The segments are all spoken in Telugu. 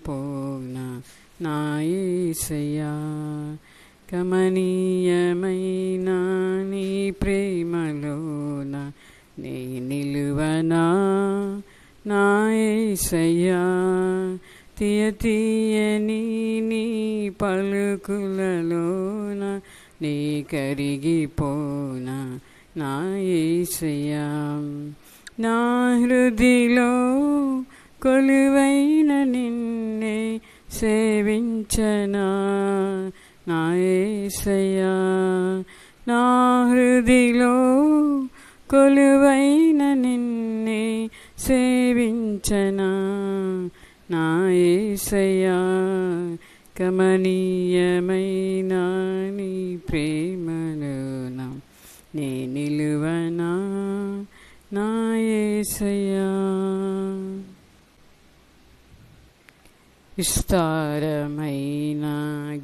పోనా నా యేసయ్యా, కమనీయమైన నీ ప్రేమలోన నీ నిలువనా నా యేసయ్యా, తీయని నీ పలుకులలోన నీ కరిగిపోనా నా యేసయ్యా, నా హృదిలో కొలువైన నిన్నే సేవించనా నా యేసయ్యా, నా హృదిలో కొలువైన నిన్నే సేవించనా నా యేసయ్యా, కమనీయమైన నీ ప్రేమలోన నీ నిలువనా నా యేసయ్యా. విస్తారమైన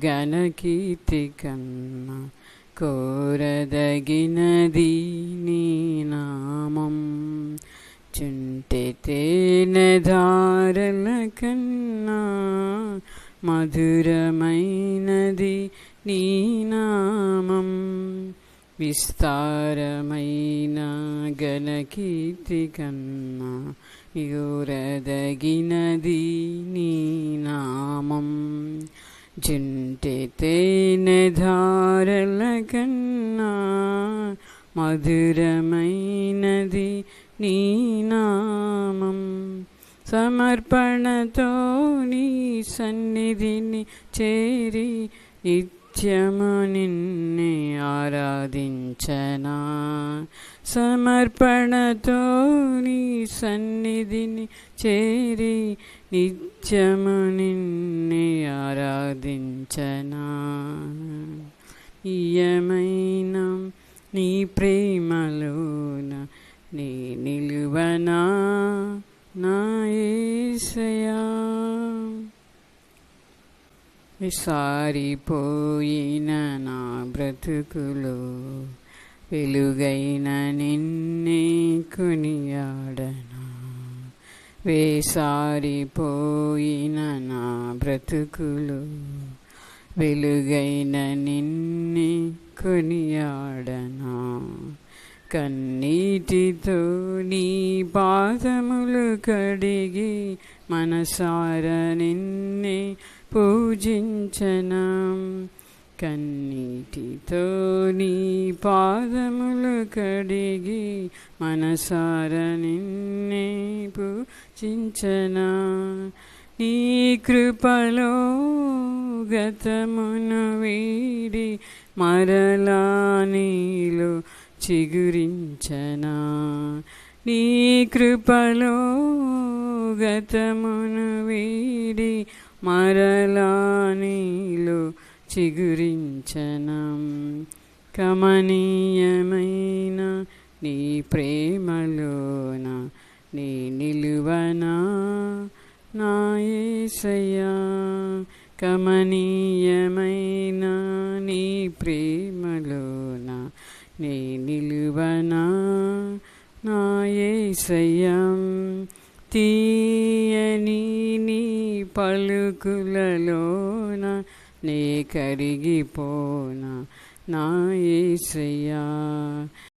ఘనకీర్తి కన్నా కోరదగినది నీ నామం, చుంటె తేనె ధారల కన్నా మధురమైనది నీ నామం. విస్తారమైన ఘనకీర్తి కన్నా యోరదగినది నీ నామం, జుంటె తేనె ధారల కన్నా మధురమైనది నీ నామం. సమర్పణతో నీ సన్నిధిని చేరి నిత్యము నిన్నే ఆరాధించనా, సమర్పణతో నీ సన్నిధిని చేరి నిత్యము నిన్నే ఆరాధించనా. ఈయమైన నీ ప్రేమలోన నీ నిలువనా నా యేసయ్యా, విసారిపోయిన నా బ్రతుకులో వెలుగైన నిన్నే కొనియాడనా, వేసారిపోయిన నా బ్రతుకులో వెలుగైన నిన్నే కొనియాడనా. కన్నీటితో నీ పాదములు కడిగి మనసార నిన్నే పూజించనా, కన్నీటితో నీ పాదములు కడిగి మనసార నిన్నే పూజించనా. నీ కృపలో గతమును వీడి మరలా నీలో చిగురించనా, నీ కృపలో గతమును వీడి మరలా నీలో చిగురించనా. కమనీయమైన నీ ప్రేమలోన నీ నిలువనా నా యేసయ్యా, కమనీయమైన నీ ప్రేమలోన నీ నిలువనా నా యేసయ్యా, తీయని నీ పలుకులలోన నే కరిగిపోనా నా యేసయ్యా.